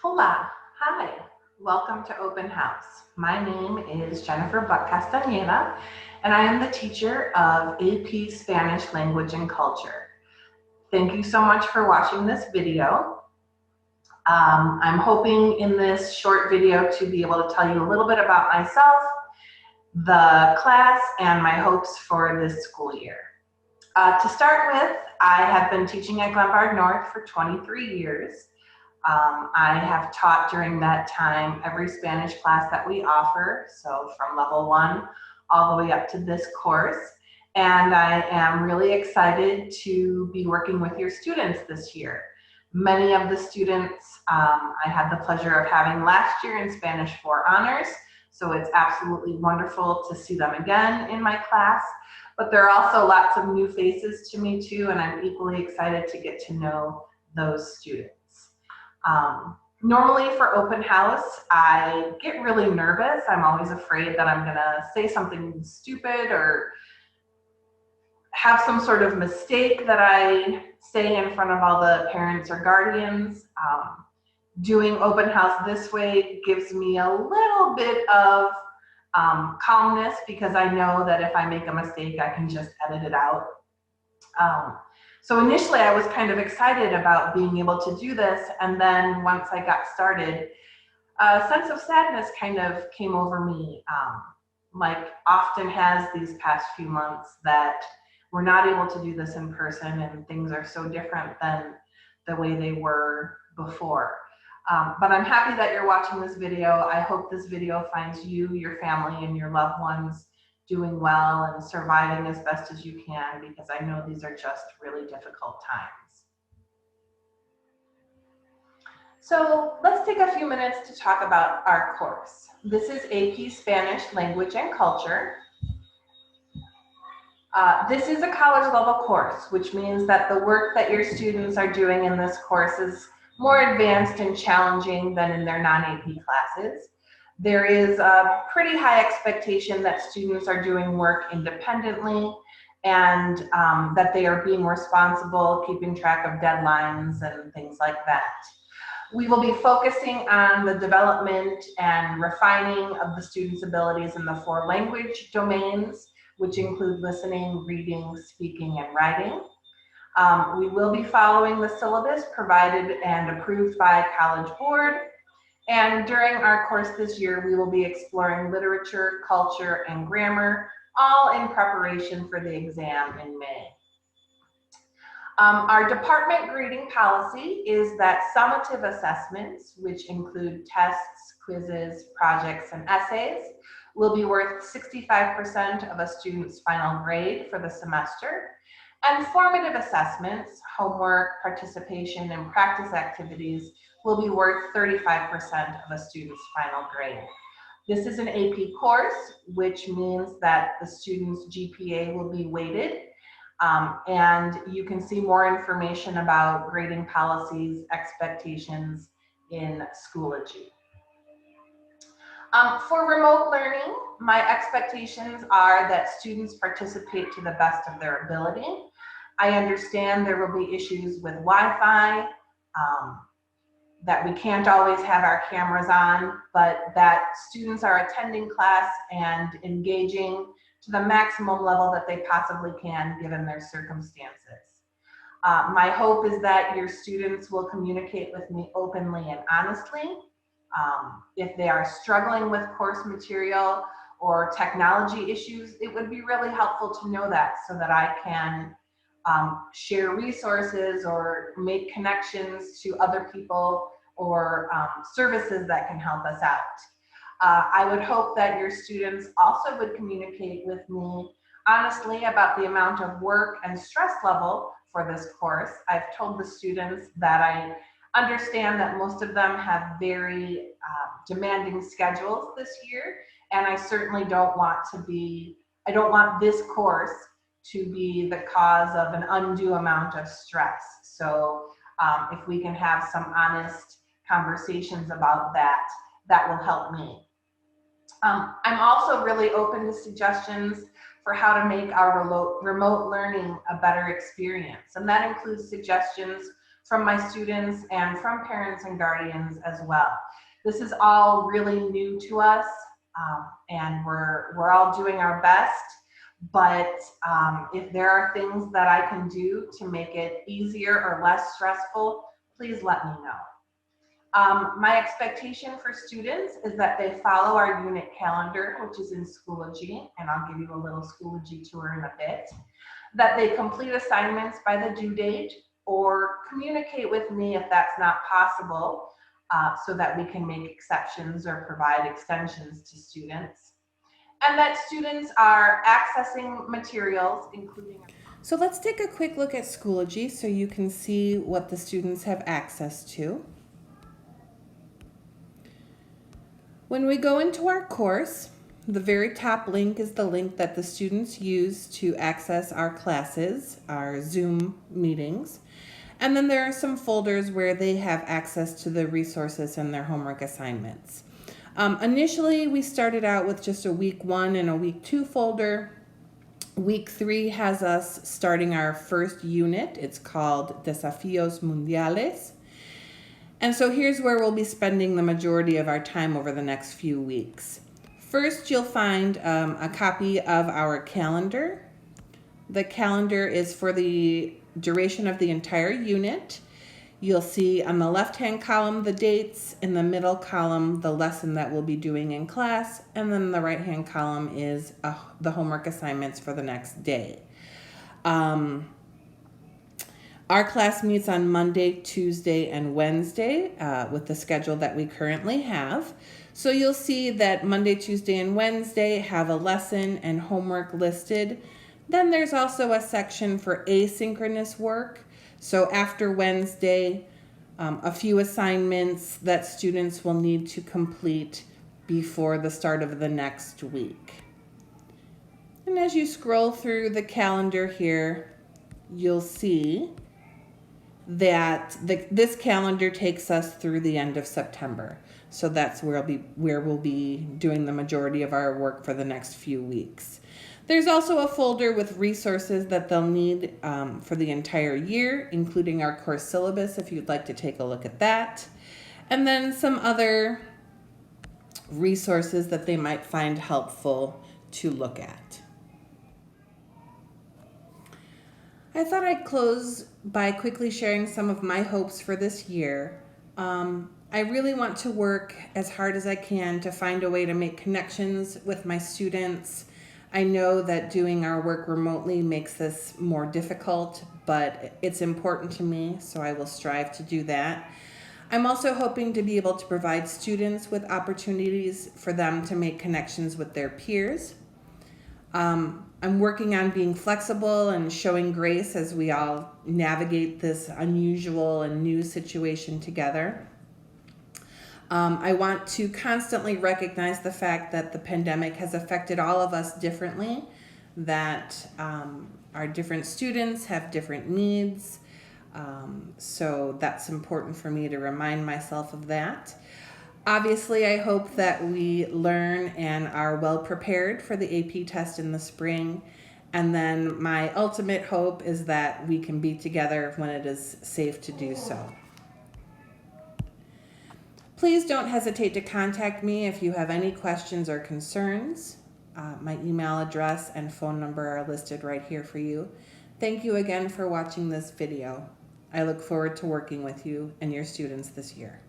Hola, hi, welcome to Open House. My name is Jennifer Buck Castañeda, and I am the teacher of AP Spanish Language and Culture. Thank you so much for watching this video. I'm hoping in this short video to be able to tell you a little bit about myself, the class, and my hopes for this school year. To start with, I have been teaching at Glenbard North for 23 years. I have taught during that time every Spanish class that we offer, so from level 1 all the way up to this course. And I am really excited to be working with your students this year. Many of the students I had the pleasure of having last year in Spanish 4 Honors, so it's absolutely wonderful to see them again in my class. But there are also lots of new faces to me too, and I'm equally excited to get to know those students. Normally for open house, I get really nervous. I'm always afraid that I'm gonna say something stupid or have some sort of mistake that I say in front of all the parents or guardians. Doing open house this way gives me a little bit of calmness because I know that if I make a mistake, I can just edit it out. So initially I was kind of excited about being able to do this, and then once I got started, a sense of sadness kind of came over me, like often has these past few months, that we're not able to do this in person and things are so different than the way they were before. But I'm happy that you're watching this video. I hope this video finds you, your family, and your loved ones doing well and surviving as best as you can, because I know these are just really difficult times. So let's take a few minutes to talk about our course. This is AP Spanish Language and Culture. This is a college level course, which means that the work that your students are doing in this course is more advanced and challenging than in their non-AP classes. There is a pretty high expectation that students are doing work independently and that they are being responsible, keeping track of deadlines and things like that. We will be focusing on the development and refining of the students' abilities in the 4 language domains, which include listening, reading, speaking, and writing. We will be following the syllabus provided and approved by College Board. And during our course this year, we will be exploring literature, culture, and grammar, all in preparation for the exam in May. Our department grading policy is that summative assessments, which include tests, quizzes, projects, and essays, will be worth 65% of a student's final grade for the semester. And formative assessments, homework, participation, and practice activities will be worth 35% of a student's final grade. This is an AP course, which means that the student's GPA will be weighted, and you can see more information about grading policies, expectations in Schoology. For remote learning, my expectations are that students participate to the best of their ability. I understand there will be issues with Wi-Fi, that we can't always have our cameras on, but that students are attending class and engaging to the maximum level that they possibly can given their circumstances. My hope is that your students will communicate with me openly and honestly. If they are struggling with course material or technology issues, it would be really helpful to know that so that I can share resources or make connections to other people or services that can help us out. I would hope that your students also would communicate with me honestly about the amount of work and stress level for this course. I've told the students that I understand that most of them have very demanding schedules this year, and I certainly don't want this course to be the cause of an undue amount of stress. So if we can have some honest conversations about that, that will help me. I'm also really open to suggestions for how to make our remote learning a better experience. And that includes suggestions from my students and from parents and guardians as well. This is all really new to us, and we're all doing our best. But if there are things that I can do to make it easier or less stressful, please let me know. My expectation for students is that they follow our unit calendar, which is in Schoology, and I'll give you a little Schoology tour in a bit, that they complete assignments by the due date or communicate with me if that's not possible, so that we can make exceptions or provide extensions to students. And that students are accessing materials, including... So let's take a quick look at Schoology so you can see what the students have access to. When we go into our course, the very top link is the link that the students use to access our classes, our Zoom meetings. And then there are some folders where they have access to the resources and their homework assignments. Initially, we started out with just a week 1 and a week 2 folder. Week 3 has us starting our first unit. It's called Desafíos Mundiales. And so here's where we'll be spending the majority of our time over the next few weeks. First, you'll find a copy of our calendar. The calendar is for the duration of the entire unit. You'll see on the left-hand column the dates, in the middle column the lesson that we'll be doing in class, and then the right-hand column is the homework assignments for the next day. Our class meets on Monday, Tuesday, and Wednesday with the schedule that we currently have. So you'll see that Monday, Tuesday, and Wednesday have a lesson and homework listed. Then there's also a section for asynchronous work. So after Wednesday, a few assignments that students will need to complete before the start of the next week. And as you scroll through the calendar here, you'll see that this calendar takes us through the end of September. So that's where we'll be doing the majority of our work for the next few weeks. There's also a folder with resources that they'll need for the entire year, including our course syllabus if you'd like to take a look at that. And then some other resources that they might find helpful to look at. I thought I'd close by quickly sharing some of my hopes for this year. I really want to work as hard as I can to find a way to make connections with my students. I know that doing our work remotely makes this more difficult, but it's important to me, so I will strive to do that. I'm also hoping to be able to provide students with opportunities for them to make connections with their peers. I'm working on being flexible and showing grace as we all navigate this unusual and new situation together. I want to constantly recognize the fact that the pandemic has affected all of us differently, that our different students have different needs. So that's important for me to remind myself of that. Obviously, I hope that we learn and are well prepared for the AP test in the spring. And then my ultimate hope is that we can be together when it is safe to do so. Please don't hesitate to contact me if you have any questions or concerns. My email address and phone number are listed right here for you. Thank you again for watching this video. I look forward to working with you and your students this year.